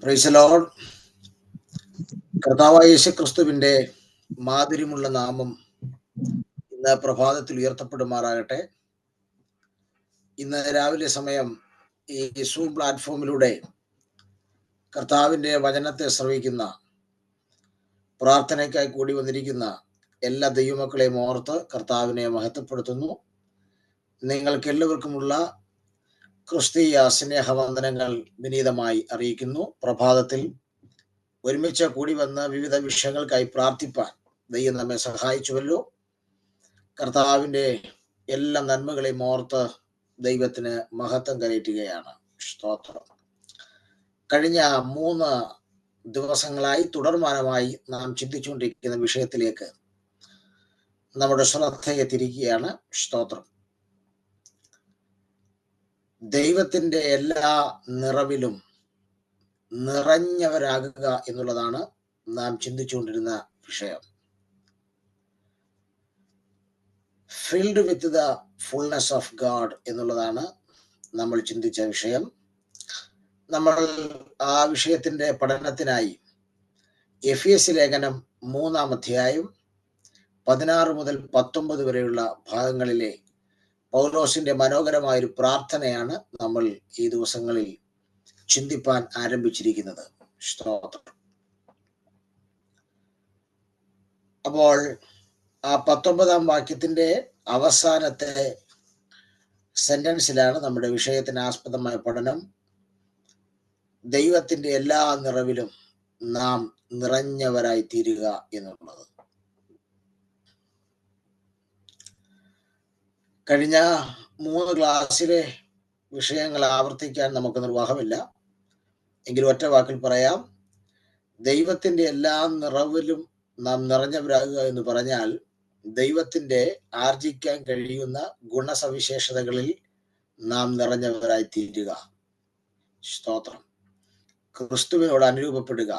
Praise the Lord. കർത്താവായ യേശുക്രിസ്തുവിന്റെ മാധുര്യമുള്ള നാമം ഇന്ന് പ്രഭാതത്തിൽ ഉയർത്തപ്പെടുമാറാകട്ടെ. ഇന്ന് രാവിലെ സമയം ഈ സൂം പ്ലാറ്റ്ഫോമിലൂടെ കർത്താവിന്റെ വചനത്തെ ശ്രവിക്കുന്ന, പ്രാർത്ഥനയ്ക്കായി കൂടി വന്നിരിക്കുന്ന എല്ലാ ദൈവമക്കളെയും ഓർത്ത് കർത്താവിനെ മഹത്വപ്പെടുത്തുന്നു. നിങ്ങൾക്ക് എല്ലാവർക്കുമുള്ള ക്രിസ്തീയ സ്നേഹവന്ദനങ്ങൾ വിനീതമായി അറിയിക്കുന്നു. പ്രഭാതത്തിൽ ഒരുമിച്ച് കൂടി വന്ന് വിവിധ വിഷയങ്ങൾക്കായി പ്രാർത്ഥിപ്പാൻ ദൈവം നമ്മെ സഹായിച്ചുവല്ലോ. കർത്താവിൻ്റെ എല്ലാ നന്മകളെയും ഓർത്ത് ദൈവത്തിന് മഹത്വം കരയറ്റുകയാണ്. സ്തോത്രം. കഴിഞ്ഞ 3 ദിവസങ്ങളായി തുടർമാനമായി നാം ചിന്തിച്ചുകൊണ്ടിരിക്കുന്ന വിഷയത്തിലേക്ക് നമ്മുടെ ശ്രദ്ധയെ തിരിക്കുകയാണ്. സ്തോത്രം. ദൈവത്തിൻ്റെ എല്ലാ നിറവിലും നിറഞ്ഞവരാകുക എന്നുള്ളതാണ് നാം ചിന്തിച്ചുകൊണ്ടിരുന്ന വിഷയം. Filled with the fullness of God എന്നുള്ളതാണ് നമ്മൾ ചിന്തിച്ച വിഷയം. നമ്മൾ ആ വിഷയത്തിൻ്റെ പഠനത്തിനായി എഫേസ്യ ലേഖനം 3-ാം അധ്യായം 16 മുതൽ 19 വരെയുള്ള ഭാഗങ്ങളിലെ പൗലോസിന്റെ മനോഹരമായൊരു പ്രാർത്ഥനയാണ് നമ്മൾ ഈ ദിവസങ്ങളിൽ ചിന്തിപ്പാൻ ആരംഭിച്ചിരിക്കുന്നത്. സ്തോത്രം. അപ്പോൾ ആ 19-ാം വാക്യത്തിന്റെ അവസാനത്തെ സെന്റൻസിലാണ് നമ്മുടെ വിഷയത്തിന് ആസ്പദമായ പഠനം. ദൈവത്തിന്റെ എല്ലാ നിറവിലും നാം നിറഞ്ഞവരായി തീരുക എന്നുള്ളത്. കഴിഞ്ഞ 3 ക്ലാസ്സിലെ വിഷയങ്ങൾ ആവർത്തിക്കാൻ നമുക്ക് നിർവാഹമില്ല. എങ്കിലും ഒറ്റ വാക്കിൽ പറയാം, ദൈവത്തിന്റെ എല്ലാ നിറവിലും നാം നിറഞ്ഞവരാകുക എന്ന് പറഞ്ഞാൽ ദൈവത്തിന്റെ ആർജിക്കാൻ കഴിയുന്ന ഗുണസവിശേഷതകളിൽ നാം നിറഞ്ഞവരായി തീരുക. സ്തോത്രം. ക്രിസ്തുവിനോട് അനുരൂപപ്പെടുക,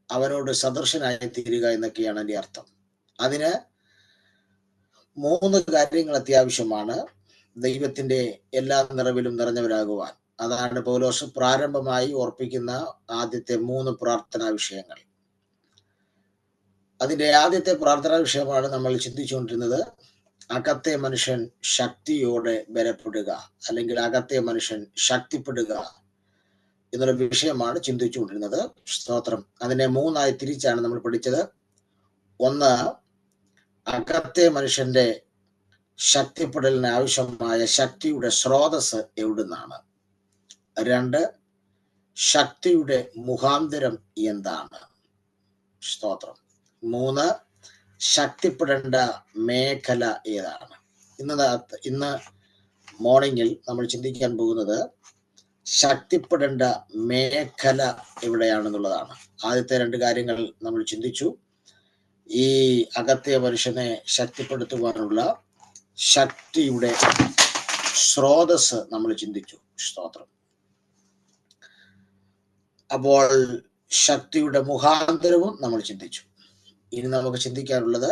അവനോട് സദൃശനായി തീരുക എന്നൊക്കെയാണ് എൻ്റെ അർത്ഥം. അതിന് 3 കാര്യങ്ങൾ അത്യാവശ്യമാണ് ദൈവത്തിന്റെ എല്ലാ നിറവിലും നിറഞ്ഞവരാകുവാൻ. അതാണ് പൗലോസ് പ്രാരംഭമായി ഓർപ്പിക്കുന്ന ആദ്യത്തെ 3 പ്രാർത്ഥനാ വിഷയങ്ങൾ. അതിന്റെ ആദ്യത്തെ പ്രാർത്ഥനാ വിഷയമാണ് നമ്മൾ ചിന്തിച്ചുകൊണ്ടിരുന്നത്. അകത്തെ മനുഷ്യൻ ശക്തിയോടെ ബലപ്പെടുക, അല്ലെങ്കിൽ അകത്തെ മനുഷ്യൻ ശക്തിപ്പെടുക എന്നുള്ള വിഷയമാണ് ചിന്തിച്ചുകൊണ്ടിരുന്നത്. സ്തോത്രം. അതിനെ 3ആയി തിരിച്ചാണ് നമ്മൾ പഠിച്ചത്. 1, അകത്തെ മനുഷ്യന്റെ ശക്തിപ്പെടലിന് ആവശ്യമായ ശക്തിയുടെ സ്രോതസ് എവിടുന്നാണ്. 2, ശക്തിയുടെ മുഖാന്തരം എന്താണ്. സ്തോത്രം. 3, ശക്തിപ്പെടേണ്ട മേഖല ഏതാണ്. ഇന്ന് മോർണിംഗിൽ നമ്മൾ ചിന്തിക്കാൻ പോകുന്നത് ശക്തിപ്പെടേണ്ട മേഖല എവിടെയാണെന്നുള്ളതാണ്. ആദ്യത്തെ 2 കാര്യങ്ങൾ നമ്മൾ ചിന്തിച്ചു. ഈ അകത്തെ മനുഷ്യനെ ശക്തിപ്പെടുത്തുവാനുള്ള ശക്തിയുടെ സ്രോതസ് നമ്മൾ ചിന്തിച്ചു. സ്തോത്രം. അപ്പോൾ ശക്തിയുടെ മുഖാന്തരവും നമ്മൾ ചിന്തിച്ചു. ഇനി നമുക്ക് ചിന്തിക്കാനുള്ളത്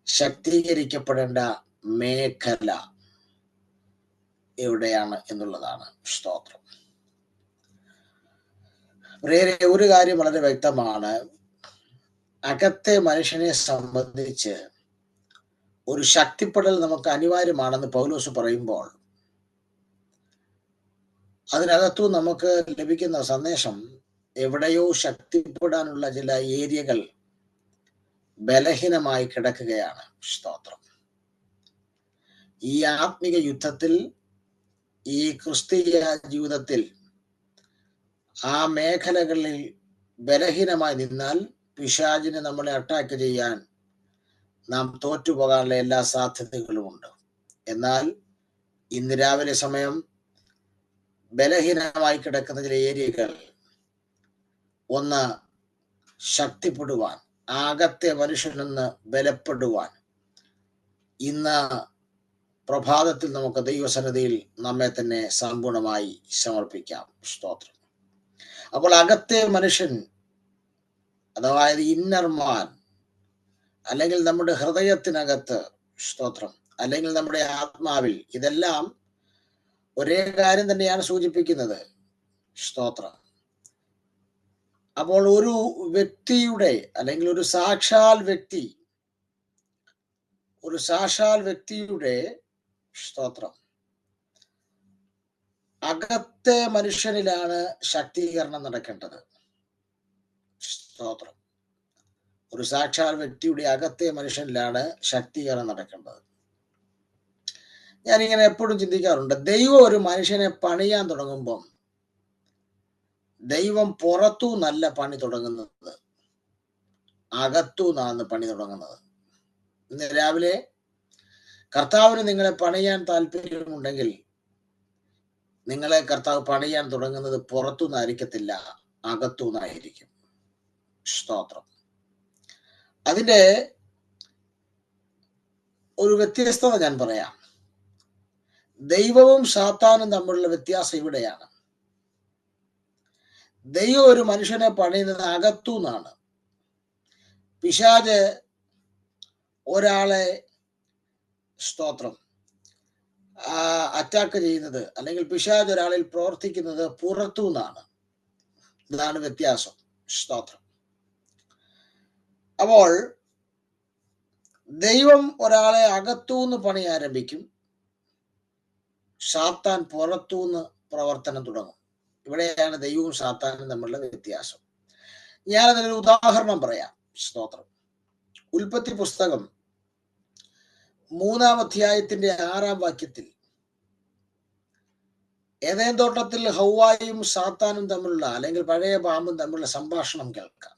ശക്തീകരിക്കപ്പെടേണ്ട മേഖല എവിടെയാണ് എന്നുള്ളതാണ്. സ്തോത്രം. ഒരു കാര്യം വളരെ വ്യക്തമാണ്. അകത്തെ മനുഷ്യനെ സംബന്ധിച്ച് ഒരു ശക്തിപ്പെടൽ നമുക്ക് അനിവാര്യമാണെന്ന് പൗലോസ് പറയുമ്പോൾ അതിനകത്തു നമുക്ക് ലഭിക്കുന്ന സന്ദേശം, എവിടെയോ ശക്തിപ്പെടാനുള്ള ചില ഏരിയകൾ ബലഹീനമായി കിടക്കുകയാണ്. സ്തോത്രം. ഈ ആത്മിക യുദ്ധത്തിൽ, ഈ ക്രിസ്തീയ ജീവിതത്തിൽ ആ മേഖലകളിൽ ബലഹീനമായി നിന്നാൽ പിശാചിനെ നമ്മളെ അറ്റാക്ക് ചെയ്യാൻ നാം തോറ്റുപോകാനുള്ള എല്ലാ സാധ്യതകളുമുണ്ട്. എന്നാൽ ഇന്ന് രാവിലെ സമയം ബലഹീനമായി കിടക്കുന്ന ചില ഏരിയകൾ 1 ശക്തിപ്പെടുവാൻ, അകത്തെ മനുഷ്യനെന്ന് ബലപ്പെടുവാൻ ഇന്ന് പ്രഭാതത്തിൽ നമുക്ക് ദൈവസന്നിധിയിൽ നമ്മെ തന്നെ സമ്പൂർണമായി സമർപ്പിക്കാം. സ്തോത്രം. അപ്പോൾ അകത്തെ മനുഷ്യൻ, അതായത് ഇന്നർ മാൻ, അല്ലെങ്കിൽ നമ്മുടെ ഹൃദയത്തിനകത്ത്, സ്തോത്രം, അല്ലെങ്കിൽ നമ്മുടെ ആത്മാവിൽ, ഇതെല്ലാം ഒരേ കാര്യം തന്നെയാണ് സൂചിപ്പിക്കുന്നത്. സ്തോത്രം. അപ്പോൾ ഒരു വ്യക്തിയുടെ അല്ലെങ്കിൽ ഒരു സാക്ഷാൽ വ്യക്തിയുടെ സ്തോത്രം അകത്തെ മനുഷ്യനിലാണ് ശക്തീകരണം നടക്കേണ്ടത്. സ്തോത്രം. ഒരു സാക്ഷാൽ വ്യക്തിയുടെ അകത്തെ മനുഷ്യനിലാണ് ശക്തീകരണം നടക്കേണ്ടത്. ഞാനിങ്ങനെ എപ്പോഴും ചിന്തിക്കാറുണ്ട്, ദൈവം ഒരു മനുഷ്യനെ പണിയാൻ തുടങ്ങുമ്പം ദൈവം പുറത്തു നല്ല പണി തുടങ്ങുന്നത്, അകത്തു നിന്നാണ് പണി തുടങ്ങുന്നത്. ഇന്ന് രാവിലെ കർത്താവിന് നിങ്ങളെ പണിയാൻ താല്പര്യമുണ്ടെങ്കിൽ നിങ്ങളെ കർത്താവ് പണിയാൻ തുടങ്ങുന്നത് പുറത്തു നിന്നായിരിക്കത്തില്ല, അകത്തു നിന്നായിരിക്കും. സ്തോത്രം. അതിൻ്റെ ഒരു വ്യത്യസ്തത ഞാൻ പറയാം. ദൈവവും സാത്താനും തമ്മിലുള്ള വ്യത്യാസം ഇവിടെയാണ്. ദൈവം ഒരു മനുഷ്യനെ പണിയുന്നത് അകത്തു നിന്നാണ്. പിശാച് ഒരാളെ സ്തോത്രം അറ്റാക്ക് ചെയ്യുന്നത് അല്ലെങ്കിൽ പിശാച് ഒരാളിൽ പ്രവർത്തിക്കുന്നത് പുറത്തു നിന്നാണ്. ഇതാണ് വ്യത്യാസം. സ്തോത്രം. അപ്പോൾ ദൈവം ഒരാളെ അകത്തുനിന്ന് പണി ആരംഭിക്കും, സാത്താൻ പുറത്തുനിന്ന് പ്രവർത്തനം തുടങ്ങും. ഇവിടെയാണ് ദൈവവും സാത്താനും തമ്മിലുള്ള വ്യത്യാസം. ഞാനതിനൊരു ഉദാഹരണം പറയാം. സ്തോത്രം. ഉൽപ്പത്തി പുസ്തകം 3-ാം അധ്യായത്തിന്റെ 6-ാം വാക്യത്തിൽ ഏദെൻ തോട്ടത്തിൽ ഹൗവായും സാത്താനും തമ്മിലുള്ള അല്ലെങ്കിൽ പഴയ പാമ്പും തമ്മിലുള്ള സംഭാഷണം കേൾക്കാം.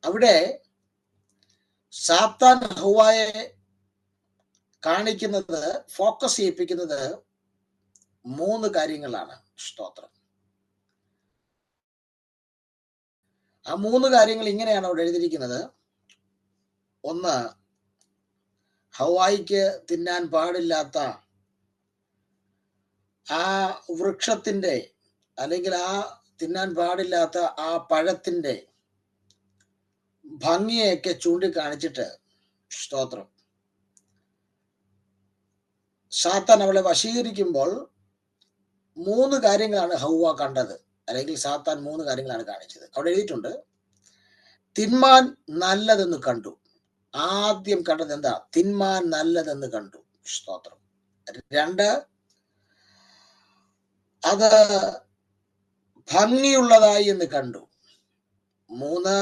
അവിടെ സാത്താൻ ഹൗവായെ കാണിക്കുന്നത്, ഫോക്കസ് ചെയ്യിപ്പിക്കുന്നത് 3 കാര്യങ്ങളാണ്. സ്തോത്രം. ആ 3 കാര്യങ്ങൾ ഇങ്ങനെയാണ് അവിടെ എഴുതിയിരിക്കുന്നത്. ഒന്ന്, ഹൗവായിക്ക് തിന്നാൻ പാടില്ലാത്ത ആ വൃക്ഷത്തിന്റെ അല്ലെങ്കിൽ ആ തിന്നാൻ പാടില്ലാത്ത ആ പഴത്തിന്റെ ഭംഗിയൊക്കെ ചൂണ്ടിക്കാണിച്ചിട്ട് സ്തോത്രം സാത്താൻ അവളെ വശീകരിക്കുമ്പോൾ 3 കാര്യങ്ങളാണ് ഹൗവ കണ്ടത്, അല്ലെങ്കിൽ സാത്താൻ 3 കാര്യങ്ങളാണ് കാണിച്ചത്. അവിടെ എഴുതിയിട്ടുണ്ട്, തിന്മാൻ നല്ലതെന്ന് കണ്ടു. ആദ്യം കണ്ടത് എന്താ? തിന്മാൻ നല്ലതെന്ന് കണ്ടു. സ്തോത്രം. 2, അത് ഭംഗിയുള്ളതായി എന്ന് കണ്ടു. 3,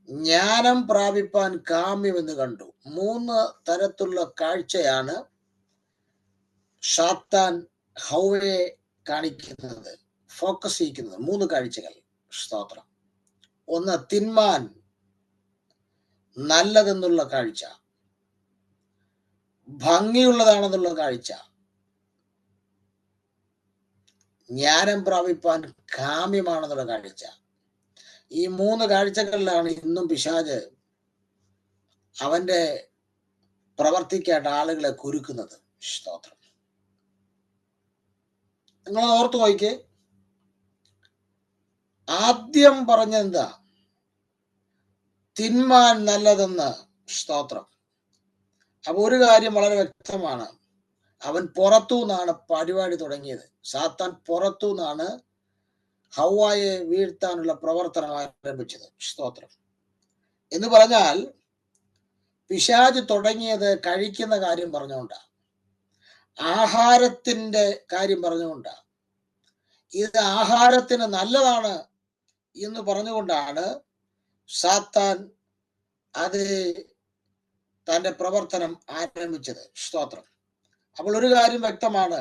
ജ്ഞാനം പ്രാപിപ്പാൻ കാമ്യമെന്ന് കണ്ടു. 3 തരത്തിലുള്ള കാഴ്ചയാണ് സാത്താൻ ഹൗവയെ കാണിക്കുന്നത്, ഫോക്കസ് ചെയ്യിക്കുന്നത്. 3 കാഴ്ചകൾ. സ്തോത്രം. 1, തിന്മാൻ നല്ലതെന്നുള്ള കാഴ്ച, ഭംഗിയുള്ളതാണെന്നുള്ള കാഴ്ച, ജ്ഞാനം പ്രാപിപ്പാൻ കാമ്യമാണെന്നുള്ള കാഴ്ച. ഈ 3 കാഴ്ചകളിലാണ് ഇന്നും പിശാച് അവന്റെ പ്രവർത്തിക്കായിട്ട് ആളുകളെ കുരുക്കുന്നത്. സ്തോത്രം. നിങ്ങൾ ഓർത്തു നോക്കിക്കേ, ആദ്യം പറഞ്ഞെന്താ? തിന്മാൻ നല്ലതെന്ന്. സ്തോത്രം. അപ്പൊ ഒരു കാര്യം വളരെ വ്യക്തമാണ്, അവൻ പുറത്തു നിന്നാണ് പരിപാടി തുടങ്ങിയത്. സാത്താൻ പുറത്തു നിന്നാണ് ഹൗവായെ വീഴ്ത്താനുള്ള പ്രവർത്തനം ആരംഭിച്ചത്. സ്തോത്രം. എന്ന് പറഞ്ഞാൽ പിശാച് തുടങ്ങിയത് കഴിക്കുന്ന കാര്യം പറഞ്ഞുകൊണ്ടാണ്, ആഹാരത്തിന്റെ കാര്യം പറഞ്ഞുകൊണ്ടാണ്. ഇത് ആഹാരത്തിന് നല്ലതാണ് എന്ന് പറഞ്ഞുകൊണ്ടാണ് സാത്താൻ അത് തന്റെ പ്രവർത്തനം ആരംഭിച്ചത്. സ്തോത്രം. അപ്പോൾ ഒരു കാര്യം വ്യക്തമാണ്,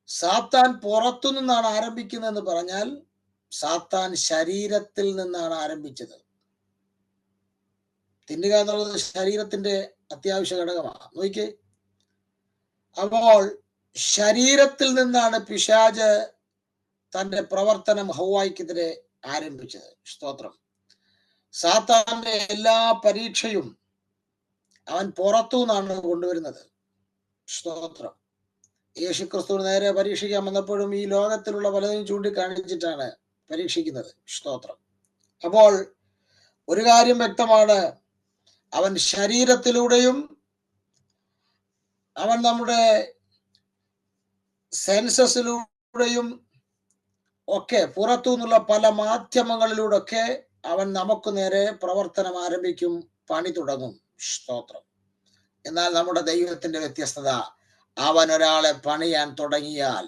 സാത്താൻ പുറത്തു നിന്നാണ് ആരംഭിക്കുന്നതെന്ന് പറഞ്ഞാൽ സാത്താൻ ശരീരത്തിൽ നിന്നാണ് ആരംഭിച്ചത്. തിന്നുക എന്നുള്ളത് ശരീരത്തിന്റെ അത്യാവശ്യ ഘടകമാണ്. നോക്കിക്കേ, അപ്പോൾ ശരീരത്തിൽ നിന്നാണ് പിശാച് തന്റെ പ്രവർത്തനം ഹൗവായ്ക്കെതിരെ ആരംഭിച്ചത്. സ്തോത്രം. സാത്താന്റെ എല്ലാ പരീക്ഷയും അവൻ പുറത്തു നിന്നാണ് കൊണ്ടുവരുന്നത്. സ്തോത്രം. യേശുക്രിസ്തുവിന് നേരെ പരീക്ഷിക്കാൻ വന്നപ്പോഴും ഈ ലോകത്തിലുള്ള പലതും ചൂണ്ടിക്കാണിച്ചിട്ടാണ് പരീക്ഷിക്കുന്നത്. സ്തോത്രം. അപ്പോൾ ഒരു കാര്യം വ്യക്തമാണ്, അവൻ ശരീരത്തിലൂടെയും അവൻ നമ്മുടെ സെൻസസിലൂടെയും ഒക്കെ പുറത്തു നിന്നുള്ള പല മാധ്യമങ്ങളിലൂടെയൊക്കെ അവൻ നമുക്ക് നേരെ പ്രവർത്തനം ആരംഭിക്കും, പണി തുടങ്ങും. സ്തോത്രം. എന്നാൽ നമ്മുടെ ദൈവത്തിന്റെ വ്യത്യസ്തത, അവൻ ഒരാളെ പണിയാൻ തുടങ്ങിയാൽ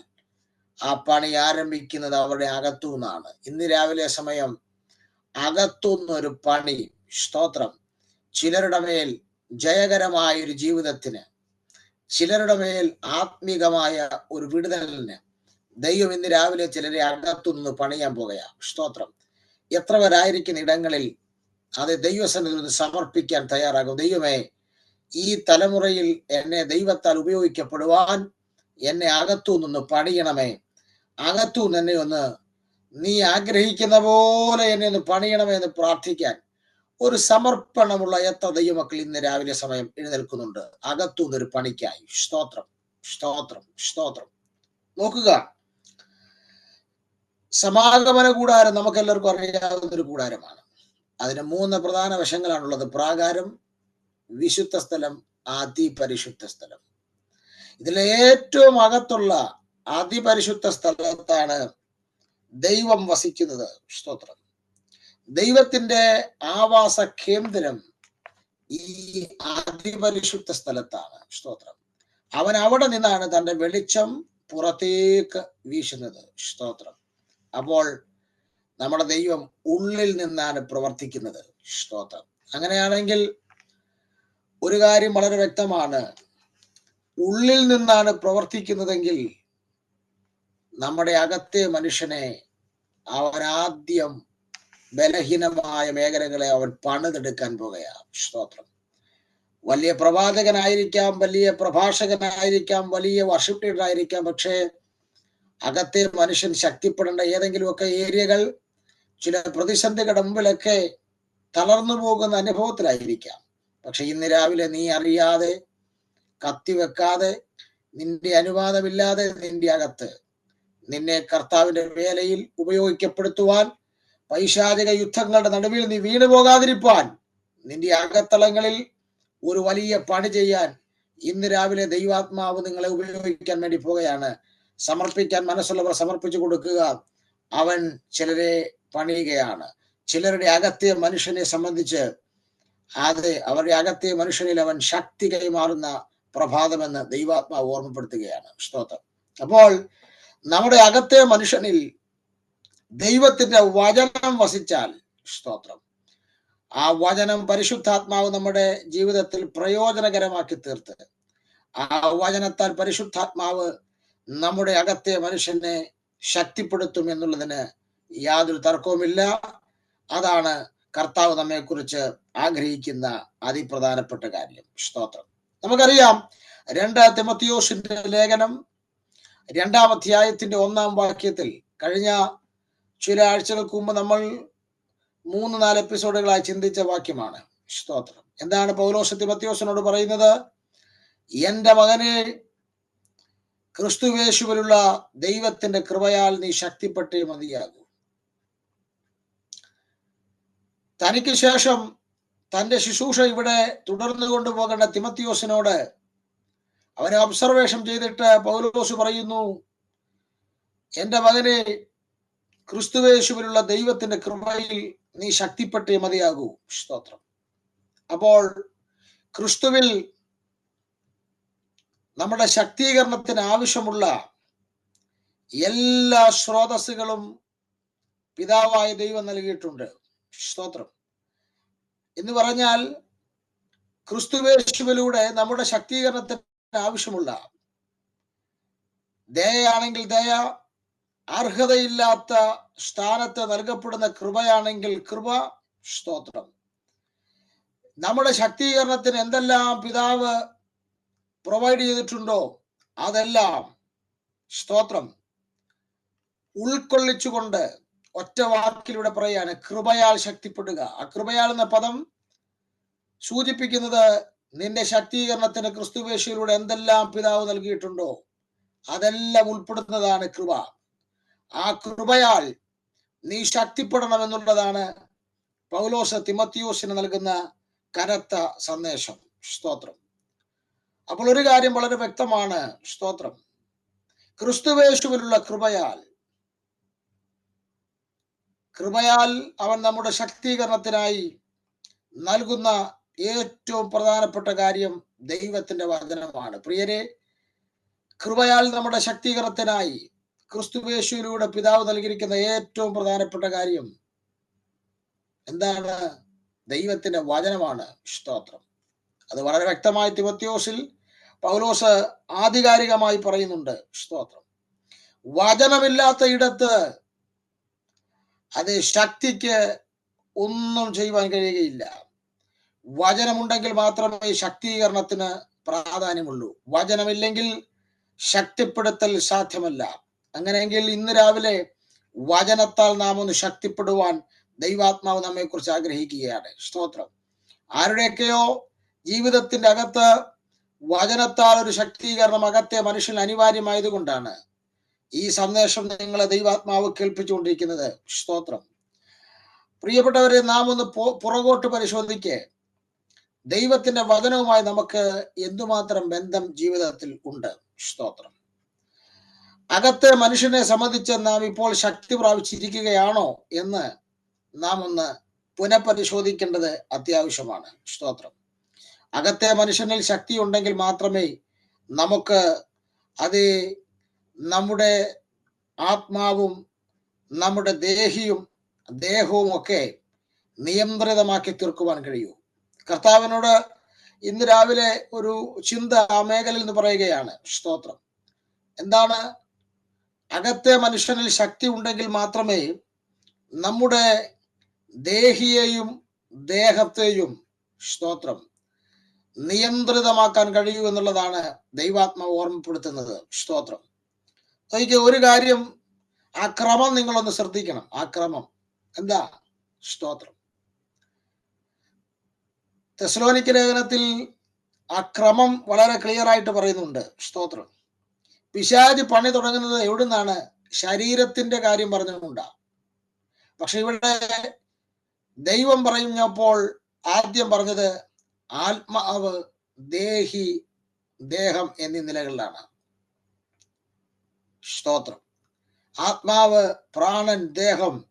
ആ പണി ആരംഭിക്കുന്നത് അവരുടെ അകത്തു നിന്നാണ്. ഇന്ന് രാവിലെ സമയം അകത്തുനിന്നൊരു പണി, സ്തോത്രം, ചിലരുടെ മേൽ ജയകരമായ ഒരു ജീവിതത്തിന്, ചിലരുടെ മേൽ ആത്മീകമായ ഒരു വിടുതലിന് ദൈവം ഇന്ന് രാവിലെ ചിലരെ അകത്തുനിന്ന് പണിയാൻ പോകുകയാണ്. സ്തോത്രം. എത്ര പേരായിരിക്കുന്ന ഇടങ്ങളിൽ അത് ദൈവസന്നിധിയിൽ സമർപ്പിക്കാൻ തയ്യാറാകും? ദൈവമേ, ഈ തലമുറയിൽ എന്നെ ദൈവത്താൽ ഉപയോഗിക്കപ്പെടുവാൻ എന്നെ അകത്തുനിന്ന് പണിയണമേ. അകത്തുനിന്ന് എന്നെ ഒന്ന് നീ ആഗ്രഹിക്കുന്ന പോലെ എന്നെ ഒന്ന് പണിയണമേ എന്ന് പ്രാർത്ഥിക്കാൻ ഒരു സമർപ്പണമുള്ള എത്ര ദൈവമക്കൾ ഇന്ന് രാവിലെ സമയം എഴുന്നേൽക്കുന്നുണ്ട് അകത്തുനിന്നൊരു പണിക്കായി? സ്തോത്രം, സ്തോത്രം, സ്തോത്രം. നോക്കുക, സമാഗമന കൂടാരം നമുക്ക് എല്ലാവർക്കും അറിയാവുന്ന ഒരു കൂടാരമാണ്. അതിന് 3 പ്രധാന വശങ്ങളാണുള്ളത്: പ്രാകാരം, വിശുദ്ധ സ്ഥലം, അതിപരിശുദ്ധ സ്ഥലം. ഇതിലെ ഏറ്റവും അകത്തുള്ള അതിപരിശുദ്ധ സ്ഥലത്താണ് ദൈവം വസിക്കുന്നത്. സ്തോത്രം. ദൈവത്തിന്റെ ആവാസ കേന്ദ്രം ഈ അതിപരിശുദ്ധ സ്ഥലത്താണ്. സ്തോത്രം. അവൻ അവിടെ നിന്നാണ് തന്റെ വെളിച്ചം പുറത്തേക്ക് വീശുന്നത്. സ്തോത്രം. അപ്പോൾ നമ്മുടെ ദൈവം ഉള്ളിൽ നിന്നാണ് പ്രവർത്തിക്കുന്നത്. സ്തോത്രം. അങ്ങനെയാണെങ്കിൽ ഒരു കാര്യം വളരെ വ്യക്തമാണ്, ഉള്ളിൽ നിന്നാണ് പ്രവർത്തിക്കുന്നതെങ്കിൽ നമ്മുടെ അകത്തെ മനുഷ്യനെ അവൻ ആദ്യം ബലഹീനമായ മേഖലകളെ അവൻ പണിതെടുക്കാൻ പോകുകയാണ്. സ്തോത്രം. വലിയ പ്രവാചകനായിരിക്കാം, വലിയ പ്രഭാഷകനായിരിക്കാം, വലിയ വർഷിപ്പ് ലീഡർ ആയിരിക്കാം, പക്ഷേ അകത്തെ മനുഷ്യൻ ശക്തിപ്പെടേണ്ട ഏതെങ്കിലുമൊക്കെ ഏരിയകൾ ചില പ്രതിസന്ധികളുടെ മുമ്പിലൊക്കെ തളർന്നു പോകുന്ന അനുഭവത്തിലായിരിക്കാം. പക്ഷെ ഇന്ന് രാവിലെ നീ അറിയാതെ, കത്തിവെക്കാതെ, നിന്റെ അനുവാദമില്ലാതെ നിന്റെ അകത്ത് നിന്നെ കർത്താവിന്റെ വേലയിൽ ഉപയോഗിക്കപ്പെടുത്തുവാൻ, പൈശാചിക യുദ്ധങ്ങളുടെ നടുവിൽ നീ വീണു പോകാതിരിപ്പാൻ, നിന്റെ അകത്തളങ്ങളിൽ ഒരു വലിയ പണി ചെയ്യാൻ ഇന്ന് രാവിലെ ദൈവാത്മാവ് നിങ്ങളെ ഉപയോഗിക്കാൻ വേണ്ടി പോകുകയാണ്. സമർപ്പിക്കാൻ മനസ്സുള്ളവർ സമർപ്പിച്ചു കൊടുക്കുക. അവൻ ചിലരെ പണിയുകയാണ്. ചിലരുടെ അകത്തെ മനുഷ്യനെ സംബന്ധിച്ച് അവരുടെ അകത്തെ മനുഷ്യനിൽ അവൻ ശക്തി കൈമാറുന്ന പ്രഭാതമെന്ന് ദൈവാത്മാവ് ഓർമ്മപ്പെടുത്തുകയാണ്. സ്തോത്രം. അപ്പോൾ നമ്മുടെ അകത്തെ മനുഷ്യനിൽ ദൈവത്തിന്റെ വചനം വസിച്ചാൽ, സ്തോത്രം, ആ വചനം പരിശുദ്ധാത്മാവ് നമ്മുടെ ജീവിതത്തിൽ പ്രയോജനകരമാക്കി തീർത്ത്, ആ വചനത്താൽ പരിശുദ്ധാത്മാവ് നമ്മുടെ അകത്തെ മനുഷ്യനെ ശക്തിപ്പെടുത്തും എന്നുള്ളതിന് യാതൊരു തർക്കവുമില്ല. അതാണ് കർത്താവ് നമ്മെ കുറിച്ച് ആഗ്രഹിക്കുന്ന അതിപ്രധാനപ്പെട്ട കാര്യം. സ്തോത്രം. നമുക്കറിയാം, 2 തിമോത്തിയോസിന്റെ ലേഖനം 2-ാം അധ്യായത്തിന്റെ 1-ാം വാക്യത്തിൽ കഴിഞ്ഞ ചില ആഴ്ചകൾക്ക് മുമ്പ് നമ്മൾ 3-4 എപ്പിസോഡുകളായി ചിന്തിച്ച വാക്യമാണ്. സ്തോത്രം. എന്താണ് പൗലോസ് തിമോത്തിയോസിനോട് പറയുന്നത്? എന്റെ മകനെ, ക്രിസ്തുയേശുവിലുള്ള ദൈവത്തിന്റെ കൃപയാൽ നീ ശക്തിപ്പെട്ടേ മതിയാകൂ. തനിക്ക് ശേഷം തന്റെ ശുശ്രൂഷ ഇവിടെ തുടർന്നു കൊണ്ടുപോകേണ്ട തിമോത്തിയോസിനോട് അവനെ ഒബ്സർവേഷൻ ചെയ്തിട്ട് പൗലോസ് പറയുന്നു, എന്റെ മകനെ, ക്രിസ്തുയേശുവിലുള്ള ദൈവത്തിന്റെ കൃപയിൽ നീ ശക്തിപ്പെട്ടേ മതിയാകൂ. സ്തോത്രം. അപ്പോൾ ക്രിസ്തുവിൽ നമ്മുടെ ശക്തീകരണത്തിന് ആവശ്യമുള്ള എല്ലാ സ്രോതസ്സുകളും പിതാവായ ദൈവം നൽകിയിട്ടുണ്ട്. സ്തോത്രം. എന്ന് പറഞ്ഞാൽ ക്രിസ്തുയേശുവിലൂടെ നമ്മുടെ ശക്തീകരണത്തിന് ആവശ്യമുള്ള ദയയാണെങ്കിൽ ദയ, അർഹതയില്ലാത്ത സ്ഥാനത്ത് നൽകപ്പെടുന്ന കൃപയാണെങ്കിൽ കൃപ. സ്തോത്രം. നമ്മുടെ ശക്തീകരണത്തിന് എന്തെല്ലാം പിതാവ് പ്രൊവൈഡ് ചെയ്തിട്ടുണ്ടോ അതെല്ലാം, സ്തോത്രം, ഉൾക്കൊള്ളിച്ചുകൊണ്ട് ഒറ്റ വാക്കിലൂടെ പറയാണ് കൃപയാൽ ശക്തിപ്പെടുക. ആ കൃപയാൽ എന്ന പദം സൂചിപ്പിക്കുന്നത് നിന്റെ ശക്തീകരണത്തിന് ക്രിസ്തുയേശുവിലൂടെ എന്തെല്ലാം പിതാവ് നൽകിയിട്ടുണ്ടോ അതെല്ലാം ഉൾപ്പെടുന്നതാണ് കൃപ. ആ കൃപയാൽ നീ ശക്തിപ്പെടണം എന്നുള്ളതാണ് പൗലോസ് തിമോത്തിയോസിന് നൽകുന്ന കനത്ത സന്ദേശം. സ്തോത്രം. അപ്പോൾ ഒരു കാര്യം വളരെ വ്യക്തമാണ്. സ്തോത്രം. ക്രിസ്തുയേശുവിലുള്ള കൃപയാൽ കൃപയാൽ അവൻ നമ്മുടെ ശക്തീകരണത്തിനായി നൽകുന്ന ഏറ്റവും പ്രധാനപ്പെട്ട കാര്യം ദൈവത്തിന്റെ വചനമാണ്. പ്രിയരെ, കൃപയാൽ നമ്മുടെ ശക്തീകരണത്തിനായി ക്രിസ്തുയേശുവിലൂടെ പിതാവ് നൽകിയിരിക്കുന്ന ഏറ്റവും പ്രധാനപ്പെട്ട കാര്യം എന്താണ്? ദൈവത്തിന്റെ വചനമാണ്. സ്തോത്രം. അത് വളരെ വ്യക്തമായി തിമോഥെയോസിൽ പൗലോസ് ആധികാരികമായി പറയുന്നുണ്ട്. സ്തോത്രം. വചനമില്ലാത്ത ഇടത്ത് അത് ശക്തിക്ക് ഒന്നും ചെയ്യുവാൻ കഴിയുകയില്ല. വചനമുണ്ടെങ്കിൽ മാത്രമേ ശക്തീകരണത്തിന് പ്രാധാന്യമുള്ളൂ. വചനമില്ലെങ്കിൽ ശക്തിപ്പെടുത്തൽ സാധ്യമല്ല. അങ്ങനെയെങ്കിൽ ഇന്ന് രാവിലെ വചനത്താൽ നാം ഒന്ന് ശക്തിപ്പെടുവാൻ ദൈവാത്മാവ് നമ്മെ കുറിച്ച് ആഗ്രഹിക്കുകയാണ്. സ്തോത്രം. ആരുടെയൊക്കെയോ ജീവിതത്തിന്റെ അകത്ത് വചനത്താൽ ഒരു ശക്തീകരണം അകത്തെ മനുഷ്യന് അനിവാര്യമായതുകൊണ്ടാണ് ഈ സന്ദേശം നിങ്ങളെ ദൈവാത്മാവ് കേൾപ്പിച്ചുകൊണ്ടിരിക്കുന്നത്. സ്തോത്രം. പ്രിയപ്പെട്ടവരെ, നാം ഒന്ന് പുറകോട്ട് പരിശോധിക്കേ. ദൈവത്തിന്റെ വചനവുമായി നമുക്ക് എന്തുമാത്രം ബന്ധം ജീവിതത്തിൽ ഉണ്ട്. സ്തോത്രം. അകത്തെ മനുഷ്യനെ സംബന്ധിച്ച് നാം ഇപ്പോൾ ശക്തി പ്രാപിച്ചിരിക്കുകയാണോ എന്ന് നാം ഒന്ന് പുനഃപരിശോധിക്കേണ്ടത് അത്യാവശ്യമാണ്. സ്തോത്രം. അകത്തെ മനുഷ്യനിൽ ശക്തി ഉണ്ടെങ്കിൽ മാത്രമേ നമുക്ക് അത് നമ്മുടെ ആത്മാവും നമ്മുടെ ദേഹവും ഒക്കെ നിയന്ത്രിതമാക്കി തീർക്കുവാൻ കഴിയൂ. കർത്താവിനോട് ഇന്ന് രാവിലെ ഒരു ചിന്ത ആ മേഖലയിൽ നിന്ന് പറയുകയാണ്. സ്തോത്രം. എന്താണ്? അകത്തെ മനുഷ്യനിൽ ശക്തി ഉണ്ടെങ്കിൽ മാത്രമേ നമ്മുടെ ദേഹിയെയും ദേഹത്തെയും, സ്തോത്രം, നിയന്ത്രിതമാക്കാൻ കഴിയൂ എന്നുള്ളതാണ് ദൈവാത്മാവ് ഓർമ്മപ്പെടുത്തുന്നത്. സ്തോത്രം. എനിക്ക് ഒരു കാര്യം, ആ ക്രമം നിങ്ങളൊന്ന് ശ്രദ്ധിക്കണം. ആ ക്രമം എന്താ? സ്തോത്രം. തെസ്സലോനിക്ക ലേഖനത്തിൽ ആ ക്രമം വളരെ ക്ലിയർ ആയിട്ട് പറയുന്നുണ്ട്. സ്തോത്രം. പിശാച് പണി തുടങ്ങുന്നത് എവിടുന്നാണ്? ശരീരത്തിന്റെ കാര്യം പറഞ്ഞുകൊണ്ടാണ്. പക്ഷെ ഇവിടെ ദൈവം പറഞ്ഞപ്പോൾ ആദ്യം പറഞ്ഞത് ആത്മാവ്, ദേഹം എന്നീ നിലകളിലാണ്. സ്തോത്രം. ആത്മാവ്, പ്രാണൻ, ദേഹം.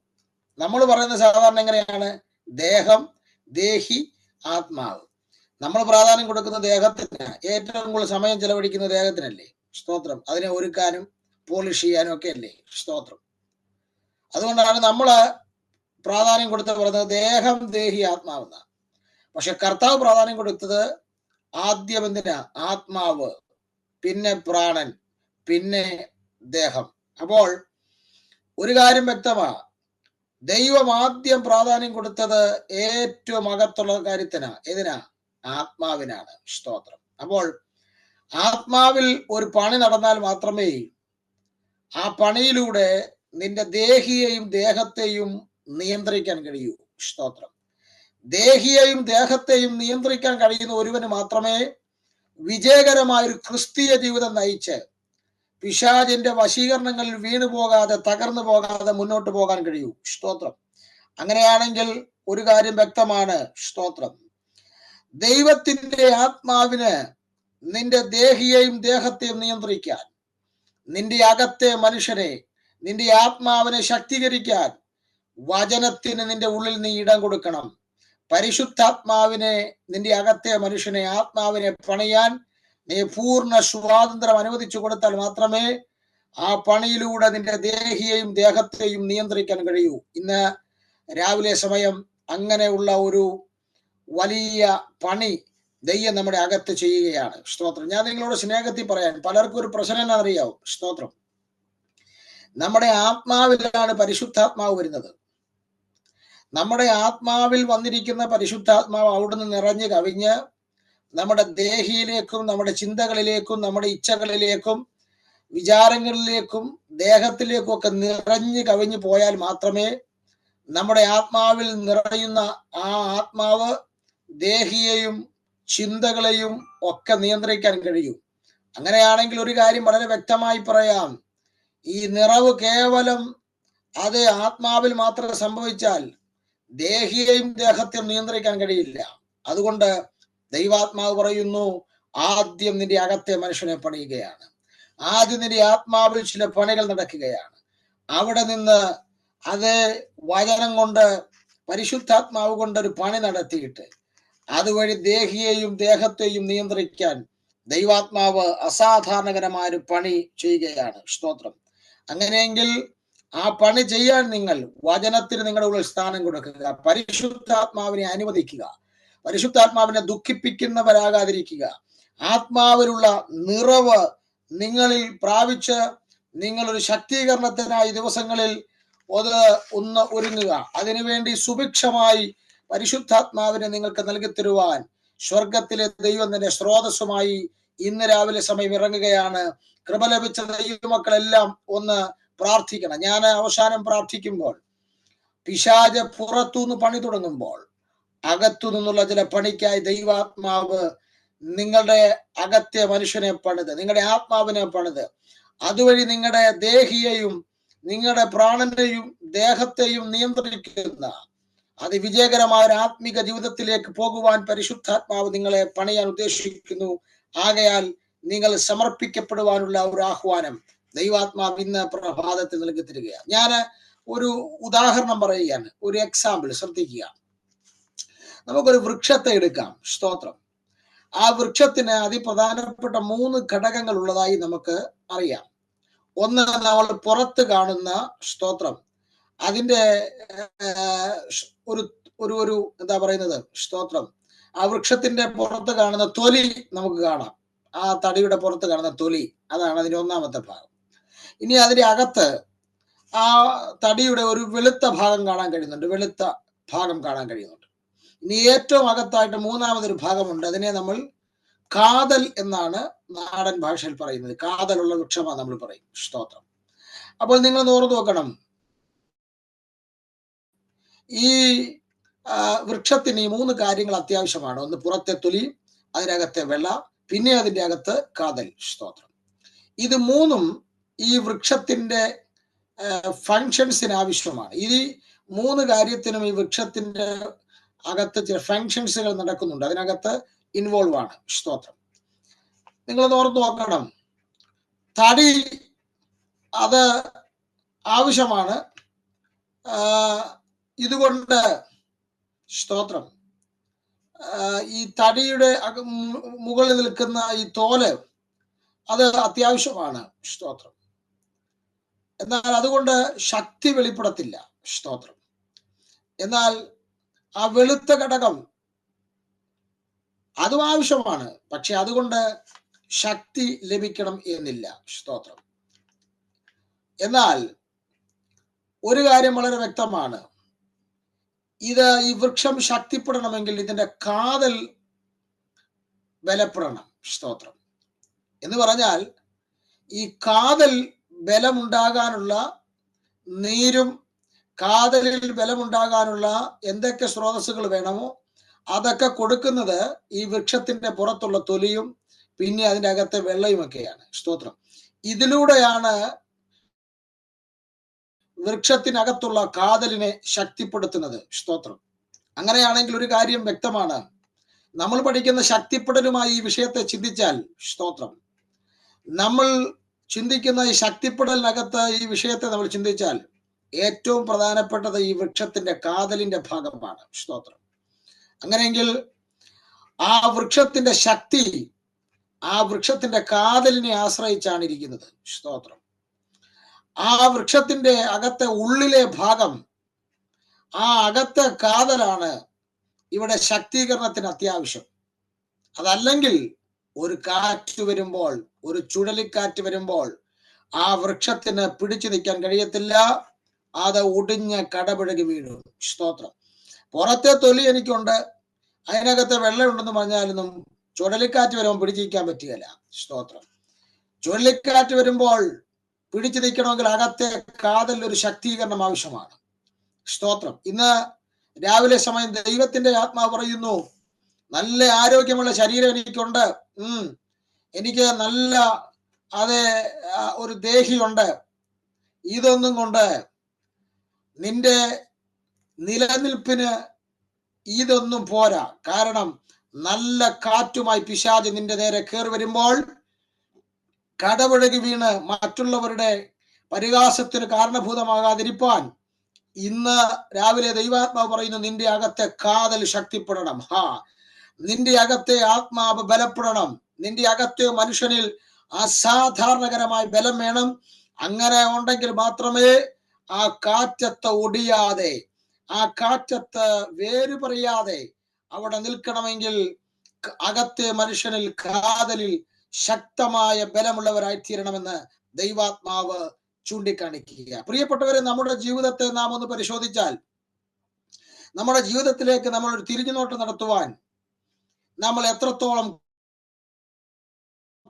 നമ്മൾ പറയുന്ന സാധാരണ എങ്ങനെയാണ്? ദേഹം, ദേഹി, ആത്മാവ്. നമ്മൾ പ്രാധാന്യം കൊടുക്കുന്ന ദേഹത്തിന്. ഏറ്റവും കൂടുതൽ സമയം ചെലവഴിക്കുന്ന ദേഹത്തിനല്ലേ? സ്തോത്രം. അതിനെ ഒരുക്കാനും പോളിഷ് ചെയ്യാനും ഒക്കെ അല്ലേ? സ്തോത്രം. അതുകൊണ്ടാണ് നമ്മൾ പ്രാധാന്യം കൊടുത്ത് പറയുന്നത് ദേഹം, ദേഹി, ആത്മാവെന്ന. പക്ഷെ കർത്താവ് പ്രാധാന്യം കൊടുത്തത് ആദ്യം എന്തിനാ? ആത്മാവ്, പിന്നെ പ്രാണൻ, പിന്നെ ദേഹം. അപ്പോൾ ഒരു കാര്യം വ്യക്തമാണ്. ദൈവം ആദ്യം പ്രാധാന്യം കൊടുത്തത് ഏറ്റവും അകത്തുള്ള കാര്യത്തിനാ. ഏതിനാ? ആത്മാവിനാണ്. സ്തോത്രം. അപ്പോൾ ആത്മാവിൽ ഒരു പണി നടന്നാൽ മാത്രമേ ആ പണിയിലൂടെ നിന്റെ ദേഹിയെയും ദേഹത്തെയും നിയന്ത്രിക്കാൻ കഴിയൂ. സ്തോത്രം. ദേഹിയെയും ദേഹത്തെയും നിയന്ത്രിക്കാൻ കഴിയുന്ന ഒരുവന് മാത്രമേ വിജയകരമായൊരു ക്രിസ്തീയ ജീവിതം നയിച്ച് പിശാചിന്റെ വശീകരണങ്ങളിൽ വീണു പോകാതെ, തകർന്നു പോകാതെ മുന്നോട്ട് പോകാൻ കഴിയൂ. സ്തോത്രം. അങ്ങനെയാണെങ്കിൽ ഒരു കാര്യം വ്യക്തമാണ്. സ്തോത്രം. ദൈവത്തിന്റെ ആത്മാവിന് നിന്റെ ദേഹിയെയും ദേഹത്തെയും നിയന്ത്രിക്കാൻ, നിന്റെ അകത്തെ മനുഷ്യനെ, നിന്റെ ആത്മാവിനെ ശക്തീകരിക്കാൻ വചനത്തിന് നിന്റെ ഉള്ളിൽ നീ ഇടം കൊടുക്കണം. പരിശുദ്ധാത്മാവിനെ, നിന്റെ അകത്തെ മനുഷ്യനെ, ആത്മാവിനെ പണിയാൻ നീ പൂർണ്ണ സ്വാതന്ത്ര്യം അനുവദിച്ചു കൊടുത്താൽ മാത്രമേ ആ പണിയിലൂടെ നിന്റെ ദേഹിയെയും ദേഹത്തെയും നിയന്ത്രിക്കാൻ കഴിയൂ. ഇന്ന് രാവിലെ സമയം അങ്ങനെയുള്ള ഒരു വലിയ പണി ദൈവം നമ്മുടെ അകത്ത് ചെയ്യുകയാണ്. സ്തോത്രം. ഞാൻ നിങ്ങളോട് സ്നേഹത്തിൽ പറയാൻ, പലർക്കും ഒരു പ്രശ്നം എന്നറിയാവും. സ്തോത്രം. നമ്മുടെ ആത്മാവിലാണ് പരിശുദ്ധാത്മാവ് വരുന്നത്. നമ്മുടെ ആത്മാവിൽ വന്നിരിക്കുന്ന പരിശുദ്ധാത്മാവ് അവിടുന്ന് നിറഞ്ഞു കവിഞ്ഞ് നമ്മുടെ ദേഹിയിലേക്കും നമ്മുടെ ചിന്തകളിലേക്കും നമ്മുടെ ഇച്ഛകളിലേക്കും വിചാരങ്ങളിലേക്കും ദേഹത്തിലേക്കും ഒക്കെ നിറഞ്ഞു കവിഞ്ഞു പോയാൽ മാത്രമേ നമ്മുടെ ആത്മാവിൽ നിറയുന്ന ആ ആത്മാവ് ദേഹിയെയും ചിന്തകളെയും ഒക്കെ നിയന്ത്രിക്കാൻ കഴിയും. അങ്ങനെയാണെങ്കിൽ ഒരു കാര്യം വളരെ വ്യക്തമായി പറയാം. ഈ നിറവ് കേവലം അത് ആത്മാവിൽ മാത്രം സംഭവിച്ചാൽ ദേഹിയെയും ദേഹത്തെയും നിയന്ത്രിക്കാൻ കഴിയില്ല. അതുകൊണ്ട് ദൈവാത്മാവ് പറയുന്നു, ആദ്യം നിന്റെ അകത്തെ മനുഷ്യനെ പണിയുകയാണ്. ആദ്യം നിന്റെ ആത്മാവിൽ ചില പണികൾ നടക്കുകയാണ്. അവിടെ നിന്ന് അത് വചനം കൊണ്ട്, പരിശുദ്ധാത്മാവ് കൊണ്ട് ഒരു പണി നടത്തിയിട്ട് അതുവഴി ദേഹിയെയും ദേഹത്തെയും നിയന്ത്രിക്കാൻ ദൈവാത്മാവ് അസാധാരണകരമായ ഒരു പണി ചെയ്യുകയാണ്. സ്തോത്രം. അങ്ങനെയെങ്കിൽ ആ പണി ചെയ്യാൻ നിങ്ങൾ വചനത്തിന് നിങ്ങളുടെ ഉള്ളിൽ സ്ഥാനം കൊടുക്കുക, പരിശുദ്ധാത്മാവിനെ അനുവദിക്കുക, പരിശുദ്ധാത്മാവിനെ ദുഃഖിപ്പിക്കുന്നവരാകാതിരിക്കുക, ആത്മാവിലുള്ള നിറവ് നിങ്ങളിൽ പ്രാപിച്ച് നിങ്ങൾ ഒരു ശക്തീകരണത്തിനായി ദിവസങ്ങളിൽ ഒന്ന് ഒരുങ്ങുക. അതിനുവേണ്ടി സുഭിക്ഷമായി പരിശുദ്ധാത്മാവിനെ നിങ്ങൾക്ക് നൽകി തരുവാൻ സ്വർഗത്തിലെ ദൈവം തന്നെ സ്രോതസ്സുമായി ഇന്ന് രാവിലെ സമയം ഇറങ്ങുകയാണ്. കൃപ ലഭിച്ച ദൈവമക്കളെല്ലാം ഒന്ന് പ്രാർത്ഥിക്കണം. ഞാൻ അവസാനം പ്രാർത്ഥിക്കുമ്പോൾ, പിശാച് പുറത്തുനിന്ന് പണി തുടങ്ങുമ്പോൾ അകത്തു നിന്നുള്ള ചില പണിക്കായി ദൈവാത്മാവ് നിങ്ങളുടെ അകത്തെ മനുഷ്യനെ പണിത്, നിങ്ങളുടെ ആത്മാവിനെ പണിത്, അതുവഴി നിങ്ങളുടെ ദേഹിയെയും നിങ്ങളുടെ പ്രാണനെയും ദേഹത്തെയും നിയന്ത്രിക്കുന്ന അതിവിജയകരമായ ഒരു ആത്മിക ജീവിതത്തിലേക്ക് പോകുവാൻ പരിശുദ്ധാത്മാവ് നിങ്ങളെ പണിയാൻ ഉദ്ദേശിക്കുന്നു. ആകയാൽ നിങ്ങൾ സമർപ്പിക്കപ്പെടുവാനുള്ള ഒരു ആഹ്വാനം ദൈവാത്മാവ് ഇന്ന് പ്രഭാതത്തിൽ നൽകി തരികയാണ്. ഞാൻ ഒരു ഉദാഹരണം പറയുകയാണ്, ഒരു എക്സാമ്പിൾ ശ്രദ്ധിക്കുക. നമുക്കൊരു വൃക്ഷത്തെ എടുക്കാം. സ്തോത്രം. ആ വൃക്ഷത്തിന് അതിപ്രധാനപ്പെട്ട 3 ഘടകങ്ങൾ ഉള്ളതായി നമുക്ക് അറിയാം. ഒന്ന്, നമ്മൾ പുറത്ത് കാണുന്ന, സ്തോത്രം, അതിൻ്റെ ഒരു ഒരു ഒരു എന്താ പറയുന്നത്, സ്തോത്രം, ആ വൃക്ഷത്തിന്റെ പുറത്ത് കാണുന്ന തൊലി നമുക്ക് കാണാം. ആ തടിയുടെ പുറത്ത് കാണുന്ന തൊലി, അതാണ് അതിന്റെ ഒന്നാമത്തെ ഭാഗം. ഇനി അതിന്റെ അകത്ത് ആ തടിയുടെ ഒരു വെളുത്ത ഭാഗം കാണാൻ കഴിയുന്നുണ്ട്, വെളുത്ത ഭാഗം കാണാൻ കഴിയുന്നുണ്ട്. ഇനി ഏറ്റവും അകത്തായിട്ട് മൂന്നാമതൊരു ഭാഗമുണ്ട്. അതിനെ നമ്മൾ കാതൽ എന്നാണ് നാടൻ ഭാഷയിൽ പറയുന്നത്. കാതലുള്ള വൃക്ഷമാണ് നമ്മൾ പറയും. സ്തോത്രം. അപ്പോൾ നിങ്ങൾ ഓർത്ത് നോക്കണം, ഈ വൃക്ഷത്തിന് ഈ 3 കാര്യങ്ങൾ അത്യാവശ്യമാണ്. ഒന്ന് പുറത്തെ തൊലി, അതിനകത്തെ വെള്ള, പിന്നെ അതിൻ്റെ അകത്ത് കാതൽ. സ്തോത്രം. ഇത് 3ഉം ഈ വൃക്ഷത്തിന്റെ ഫങ്ഷൻസിന് ആവശ്യമാണ്. ഈ 3 കാര്യത്തിനും ഈ വൃക്ഷത്തിന്റെ അകത്ത് ചില ഫങ്ഷൻസുകൾ നടക്കുന്നുണ്ട്, അതിനകത്ത് ഇൻവോൾവ് ആണ്. സ്തോത്രം. നിങ്ങളൊന്ന് ഓർത്ത് നോക്കണം, തടി അത് ആവശ്യമാണ്. ഇതുകൊണ്ട്, സ്തോത്രം, ഈ തടിയുടെ മുകളിൽ നിൽക്കുന്ന ഈ തോല് അത് അത്യാവശ്യമാണ്. സ്തോത്രം. എന്നാൽ അതുകൊണ്ട് ശക്തി വെളിപ്പെടത്തില്ല. സ്തോത്രം. എന്നാൽ ആ വെളുത്ത ഘടകം അതും ആവശ്യമാണ്, പക്ഷെ അതുകൊണ്ട് ശക്തി ലഭിക്കണം എന്നില്ല. സ്തോത്രം. എന്നാൽ ഒരു കാര്യം വളരെ വ്യക്തമാണ്, ഈ വൃക്ഷം ശക്തിപ്പെടണമെങ്കിൽ ഇതിന്റെ കാതൽ ബലപ്പെടണം. സ്തോത്രം. എന്ന് പറഞ്ഞാൽ ഈ കാതൽ ബലമുണ്ടാകാനുള്ള നീരും കാതലിൽ ബലമുണ്ടാകാനുള്ള എന്തൊക്കെ സ്രോതസ്സുകൾ വേണമോ അതൊക്കെ കൊടുക്കുന്നത് ഈ വൃക്ഷത്തിന്റെ പുറത്തുള്ള തൊലിയും പിന്നെ അതിൻ്റെ അകത്തെ വെള്ളയുമൊക്കെയാണ്. സ്തോത്രം. ഇതിലൂടെയാണ് വൃക്ഷത്തിനകത്തുള്ള കാതലിനെ ശക്തിപ്പെടുത്തുന്നത്. സ്തോത്രം. അങ്ങനെയാണെങ്കിൽ ഒരു കാര്യം വ്യക്തമാണ്, നമ്മൾ പഠിക്കുന്ന ശക്തിപ്പെടലുമായി ഈ വിഷയത്തെ ചിന്തിച്ചാൽ, സ്തോത്രം, നമ്മൾ ചിന്തിക്കുന്ന ഈ ശക്തിപ്പെടലിനകത്ത് ഈ വിഷയത്തെ നമ്മൾ ചിന്തിച്ചാൽ ഏറ്റവും പ്രധാനപ്പെട്ടത് ഈ വൃക്ഷത്തിന്റെ കാതലിന്റെ ഭാഗമാണ്. സ്തോത്രം. അങ്ങനെയെങ്കിൽ ആ വൃക്ഷത്തിന്റെ ശക്തി ആ വൃക്ഷത്തിന്റെ കാതലിനെ ആശ്രയിച്ചാണ് ഇരിക്കുന്നത്. സ്തോത്രം. ആ വൃക്ഷത്തിന്റെ അകത്തെ ഉള്ളിലെ ഭാഗം, ആ അകത്തെ കാതലാണ് ഇവിടെ ശക്തീകരണത്തിന് അത്യാവശ്യം. അതല്ലെങ്കിൽ ഒരു കാറ്റ് വരുമ്പോൾ, ഒരു ചുഴലിക്കാറ്റ് വരുമ്പോൾ ആ വൃക്ഷത്തിന് പിടിച്ചു നിൽക്കാൻ കഴിയത്തില്ല, അത് ഒടിഞ്ഞ് കടപുഴകി വീഴും. സ്തോത്രം. പുറത്തെ തൊലി എനിക്കുണ്ട്, അതിനകത്തെ വെള്ളമുണ്ടെന്ന് പറഞ്ഞാലൊന്നും ചുഴലിക്കാറ്റ് വരുമ്പോൾ പിടിച്ചിരിക്കാൻ പറ്റുകയില്ല. സ്തോത്രം. ചുഴലിക്കാറ്റ് വരുമ്പോൾ പിടിച്ചു നിൽക്കണമെങ്കിൽ അകത്തെ കാതൽ ഒരു ശക്തീകരണം ആവശ്യമാണ്. സ്തോത്രം. ഇന്ന് രാവിലെ സമയം ദൈവത്തിന്റെ ആത്മാവ് പറയുന്നു, നല്ല ആരോഗ്യമുള്ള ശരീരം എനിക്കുണ്ട്, എനിക്ക് നല്ല ഒരു ദേഹിയുണ്ട്. ഇതൊന്നും കൊണ്ട് നിന്റെ നിലനിൽപ്പിന് ഇതൊന്നും പോരാ. കാരണം നല്ല കാറ്റുമായി പിശാച് നിന്റെ നേരെ കയറി വരുമ്പോൾ കടപുഴകി വീണ് മറ്റുള്ളവരുടെ പരിഹാസത്തിന് കാരണഭൂതമാകാതിരിപ്പാൻ ഇന്ന് രാവിലെ ദൈവാത്മാവ് പറയുന്നു, നിന്റെ അകത്തെ കാതൽ ശക്തിപ്പെടണം. നിന്റെ അകത്തെ ആത്മാവ് ബലപ്പെടണം. നിന്റെ അകത്തെ മനുഷ്യനിൽ അസാധാരണകരമായ ബലം വേണം. അങ്ങനെ ഉണ്ടെങ്കിൽ മാത്രമേ ആ കാറ്റത്ത് ഒടിയാതെ, ആ കാറ്റത്ത് വേര് പറയാതെ അവിടെ നിൽക്കണമെങ്കിൽ അകത്തെ മനുഷ്യനിൽ കാതലിൽ ശക്തമായ ബലമുള്ളവരായി തീരണമെന്ന് ദൈവാത്മാവ് ചൂണ്ടിക്കാണിക്കുക. പ്രിയപ്പെട്ടവരെ, നമ്മുടെ ജീവിതത്തെ നാം ഒന്ന് പരിശോധിച്ചാൽ, നമ്മുടെ ജീവിതത്തിലേക്ക് നമ്മൾ ഒരു തിരിഞ്ഞുനോട്ടം നടത്തുവാൻ നമ്മൾ എത്രത്തോളം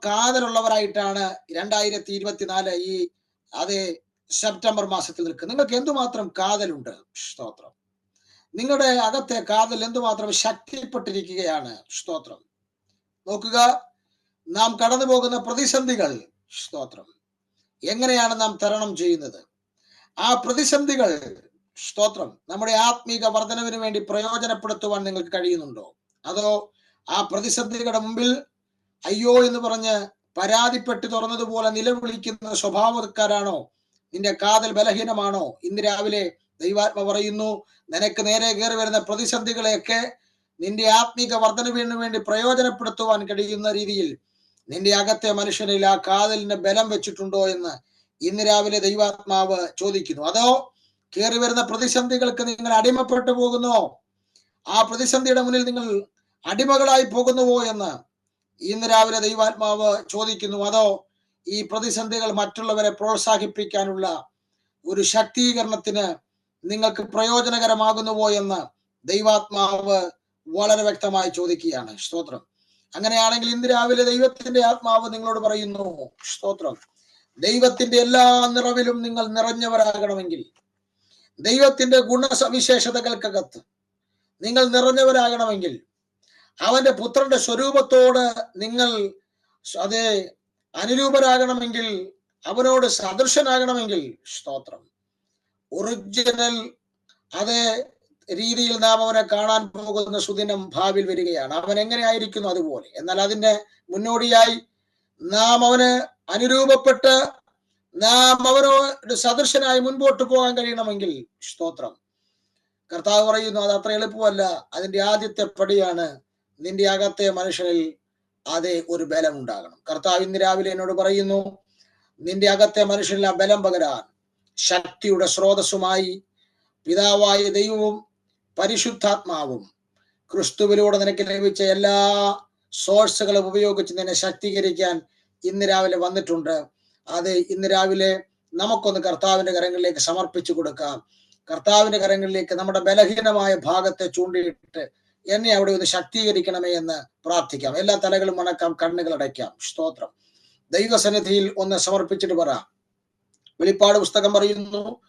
കാതലുള്ളവരായിട്ടാണ് 2024 ഈ അതേ സെപ്റ്റംബർ മാസത്തിൽ നിൽക്കുന്നത്. നിങ്ങൾക്ക് എന്തുമാത്രം കാതലുണ്ട്? സ്തോത്രം. നിങ്ങളുടെ അകത്തെ കാതൽ എന്തുമാത്രം ശക്തിപ്പെട്ടിരിക്കുകയാണ്? സ്തോത്രം. നോക്കുക, നാം കടന്നു പോകുന്ന പ്രതിസന്ധികൾ, സ്തോത്രം, എങ്ങനെയാണ് നാം തരണം ചെയ്യുന്നത്? ആ പ്രതിസന്ധികൾ, സ്തോത്രം, നമ്മുടെ ആത്മീക വർധനവിന് വേണ്ടി പ്രയോജനപ്പെടുത്തുവാൻ നിങ്ങൾക്ക് കഴിയുന്നുണ്ടോ? അതോ ആ പ്രതിസന്ധികളുടെ മുമ്പിൽ അയ്യോ എന്ന് പറഞ്ഞ് പരാതിപ്പെട്ട് തുറന്നതുപോലെ നിലവിളിക്കുന്ന സ്വഭാവക്കാരാണോ? നിന്റെ കാതൽ ബലഹീനമാണോ? ഇന്ന് രാവിലെ ദൈവാത്മ പറയുന്നു, നിനക്ക് നേരെ കയറി വരുന്ന പ്രതിസന്ധികളെയൊക്കെ നിന്റെ ആത്മീക വർധനവിന് വേണ്ടി പ്രയോജനപ്പെടുത്തുവാൻ കഴിയുന്ന രീതിയിൽ നിന്റെ അകത്തെ മനുഷ്യനിൽ ആ കാതലിന് ബലം വെച്ചിട്ടുണ്ടോ എന്ന് ഇന്ന് രാവിലെ ദൈവാത്മാവ് ചോദിക്കുന്നു. അതോ കയറി വരുന്ന പ്രതിസന്ധികൾക്ക് നിങ്ങൾ അടിമപ്പെട്ടു പോകുന്നോ? ആ പ്രതിസന്ധിയുടെ മുന്നിൽ നിങ്ങൾ അടിമകളായി പോകുന്നുവോ എന്ന് ഇന്ന് രാവിലെ ദൈവാത്മാവ് ചോദിക്കുന്നു. അതോ ഈ പ്രതിസന്ധികൾ മറ്റുള്ളവരെ പ്രോത്സാഹിപ്പിക്കാനുള്ള ഒരു ശക്തീകരണത്തിന് നിങ്ങൾക്ക് പ്രയോജനകരമാകുന്നുവോ എന്ന് ദൈവാത്മാവ് വളരെ വ്യക്തമായി ചോദിക്കുകയാണ്. സ്തോത്രം. അങ്ങനെയാണെങ്കിൽ ഇന്ന് രാവിലെ ദൈവത്തിന്റെ ആത്മാവ് നിങ്ങളോട് പറയുന്നു, സ്തോത്രം, ദൈവത്തിന്റെ എല്ലാ നിറവിലും നിങ്ങൾ നിറഞ്ഞവരാകണമെങ്കിൽ, ദൈവത്തിന്റെ ഗുണസവിശേഷതകൾക്കകത്ത് നിങ്ങൾ നിറഞ്ഞവരാകണമെങ്കിൽ, അവന്റെ പുത്രന്റെ സ്വരൂപത്തോട് നിങ്ങൾ അതേ അനുരൂപരാകണമെങ്കിൽ, അവനോട് സദൃശനാകണമെങ്കിൽ, സ്തോത്രം, ഒറിജിനൽ അതേ രീതിയിൽ നാം അവനെ കാണാൻ പോകുന്ന സുദിനം ഭാവിയിൽ വരികയാണ്. അവൻ എങ്ങനെ ആയിരിക്കുന്നു അതുപോലെ. എന്നാൽ അതിന്റെ മുന്നോടിയായി നാം അവന് അനുരൂപപ്പെട്ട് നാം അവനോട് സദൃശനായി മുൻപോട്ട് പോകാൻ കഴിയണമെങ്കിൽ, സ്തോത്രം, കർത്താവ് പറയുന്നു, അത് അത്ര എളുപ്പമല്ല. അതിന്റെ ആദ്യത്തെ പടിയാണ് നിന്റെ അകത്തെ മനുഷ്യനിൽ അതേ ഒരു ബലം ഉണ്ടാകണം. കർത്താവ് ഇന്ന് രാവിലെ എന്നോട് പറയുന്നു, നിന്റെ അകത്തെ മനുഷ്യനിൽ ആ ബലം പകരാൻ ശക്തിയുടെ സ്രോതസ്സുമായി പിതാവായ ദൈവവും പരിശുദ്ധാത്മാവും ക്രിസ്തുവിലൂടെ നിനക്ക് ലഭിച്ച എല്ലാ സോഴ്സുകളും ഉപയോഗിച്ച് നിന്നെ ശക്തീകരിക്കാൻ ഇന്ന് രാവിലെ വന്നിട്ടുണ്ട്. അത് ഇന്ന് രാവിലെ നമുക്കൊന്ന് കർത്താവിന്റെ കരങ്ങളിലേക്ക് സമർപ്പിച്ചു കൊടുക്കാം. കർത്താവിന്റെ കരങ്ങളിലേക്ക് നമ്മുടെ ബലഹീനമായ ഭാഗത്തെ ചൂണ്ടിയിട്ട് എന്നെ അവിടെ ഒന്ന് ശക്തീകരിക്കണമേ എന്ന് പ്രാർത്ഥിക്കാം. എല്ലാ തലകളും മണക്കാം, കണ്ണുകൾ അടയ്ക്കാം. സ്തോത്രം. ദൈവസന്നിധിയിൽ ഒന്ന് സമർപ്പിച്ചിട്ട് പറ. വെളിപ്പാട് പുസ്തകം പറയുന്നു,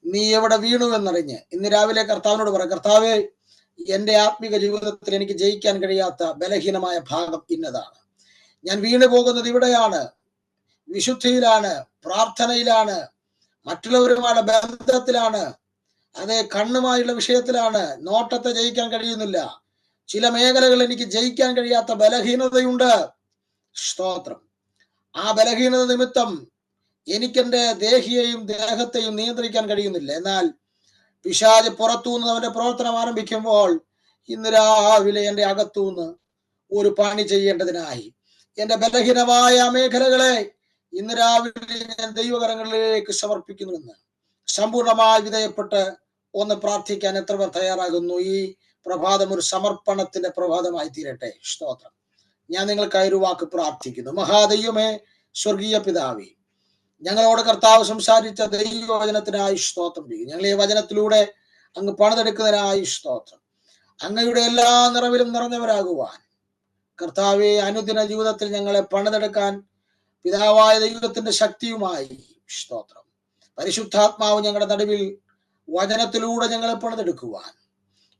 നീ എവിടെ വീണു എന്നറിഞ്ഞ് ഇന്ന് രാവിലെ കർത്താവിനോട് പറ, കർത്താവേ, എന്റെ ആത്മീക ജീവിതത്തിൽ എനിക്ക് ജയിക്കാൻ കഴിയാത്ത ബലഹീനമായ ഭാഗം ഇന്നതാണ്. ഞാൻ വീണു പോകുന്നത് ഇവിടെയാണ്. വിശുദ്ധിയിലാണ്, പ്രാർത്ഥനയിലാണ്, മറ്റുള്ളവരുമായുള്ള ബന്ധത്തിലാണ്, അതേ കണ്ണുമായുള്ള വിഷയത്തിലാണ്. നോട്ടത്തെ ജയിക്കാൻ കഴിയുന്നില്ല. ചില മേഖലകൾ എനിക്ക് ജയിക്കാൻ കഴിയാത്ത ബലഹീനതയുണ്ട്. സ്തോത്രം. ആ ബലഹീനത നിമിത്തം എനിക്കെന്റെ ദേഹിയെയും ദേഹത്തെയും നിയന്ത്രിക്കാൻ കഴിയുന്നില്ല. എന്നാൽ പിശാച് പുറത്തുനിന്ന് അവന്റെ പ്രവർത്തനം ആരംഭിക്കുമ്പോൾ ഇന്ന് രാവിലെ എന്റെ അകത്തുനിന്ന് ഒരു പണി ചെയ്യേണ്ടതിനായി എന്റെ ബലഹീനമായ മേഖലകളെ ഇന്ന് രാവിലെ ഞാൻ ദൈവകരങ്ങളിലേക്ക് സമർപ്പിക്കുന്നുവെന്ന് സമ്പൂർണമായി വിധേയപ്പെട്ട് ഒന്ന് പ്രാർത്ഥിക്കാൻ എത്ര പേർ തയ്യാറാകുന്നു? ഈ പ്രഭാതം ഒരു സമർപ്പണത്തിന്റെ പ്രഭാതമായി തീരട്ടെ. സ്തോത്രം. ഞാൻ നിങ്ങൾക്കായി ഒരു വാക്ക് പ്രാർത്ഥിക്കുന്നു. മഹാദൈവമേ, സ്വർഗീയ പിതാവേ, ഞങ്ങളോട് കർത്താവ് സംസാരിച്ച ദൈവവചനത്തിനായി സ്തോത്രം ചെയ്യും. ഞങ്ങൾ ഈ വചനത്തിലൂടെ അങ്ങ് പണിതെടുക്കുന്നതിനായി സ്തോത്രം. അങ്ങയുടെ എല്ലാ നിറവിലും നിറഞ്ഞവരാകുവാൻ കർത്താവെ, അനുദിന ജീവിതത്തിൽ ഞങ്ങളെ പണിതെടുക്കാൻ പിതാവായ ദൈവത്തിന്റെ ശക്തിയുമായി സ്തോത്രം. പരിശുദ്ധാത്മാവ് ഞങ്ങളുടെ നടുവിൽ വചനത്തിലൂടെ ഞങ്ങളെ പണിതെടുക്കുവാൻ,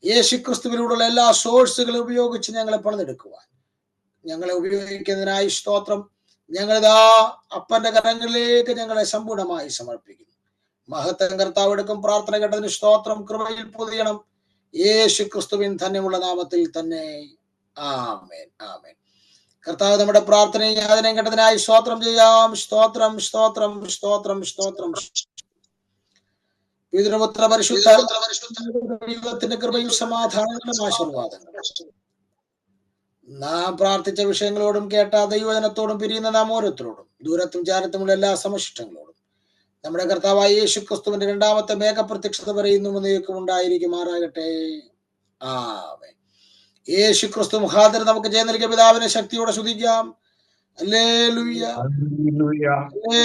യേശുക്രിസ്തുവിലൂടെയുള്ള എല്ലാ സോഴ്സുകളും ഉപയോഗിച്ച് ഞങ്ങളെ പണിതെടുക്കുവാൻ ഞങ്ങളെ ഉപയോഗിക്കുന്നതിനായി സ്തോത്രം. ഞങ്ങളിതാ അപ്പന്റെ കരങ്ങളിലേക്ക് ഞങ്ങളെ സമ്പൂർണമായി സമർപ്പിക്കുന്നു. മഹത്വം കർത്താവ് എടുക്കും. പ്രാർത്ഥന കേട്ടതിന് സ്തോത്രം. കൃപയിൽ പൊതിയണം. യേശു ക്രിസ്തുവിൻ ധന്യമുള്ള നാമത്തിൽ തന്നെ. ആമേൻ, ആമേൻ. കർത്താവ് നമ്മുടെ പ്രാർത്ഥനയും യാതനയും കേട്ടതിനായി സ്തോത്രം ചെയ്യാം. സ്തോത്രം, സ്തോത്രം, സ്തോത്രം, സ്തോത്രം. പിതൃപുത്ര പരിശുദ്ധ ദൈവത്തിന്റെ കൃപയും സമാധാനങ്ങളും ആശീർവാദങ്ങളും നാം പ്രാർത്ഥിച്ച വിഷയങ്ങളോടും കേട്ട ദൈവജനത്തോടും പിരിയുന്ന നാം ഓരോരുത്തരോടും ദൂരത്തും ചാരത്തുമുള്ള എല്ലാ സമശിഷ്ടങ്ങളോടും നമ്മുടെ കർത്താവായ യേശു ക്രിസ്തുവിന്റെ രണ്ടാമത്തെ മേഘപ്രത്യക്ഷത വരെയും ഉണ്ടായിരിക്കുമാറാകട്ടെ. ആമേൻ. യേശു ക്രിസ്തു മുഖാന്തരം നമുക്ക് ജയം നൽകിയ പിതാവിനെ ശക്തിയോടെ സ്തുതിക്കാം. ഹല്ലേലൂയ, ഹല്ലേലൂയ,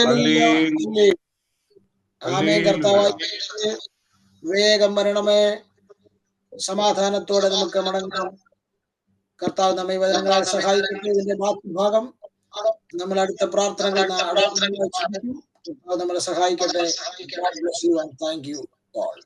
ഹല്ലേലൂയ. ആമേൻ. കർത്താവായ വേഗം വരണമേ. സമാധാനത്തോടെ നമുക്ക് മടങ്ങാം. കർത്താവ് നമ്മെ വചനങ്ങളാൽ സഹായിക്കട്ടെ. ഇതിന്റെ ബാക്കി ഭാഗം നമ്മൾ അടുത്ത പ്രാർത്ഥനകൾ നമ്മളെ സഹായിക്കട്ടെ. Thank you all.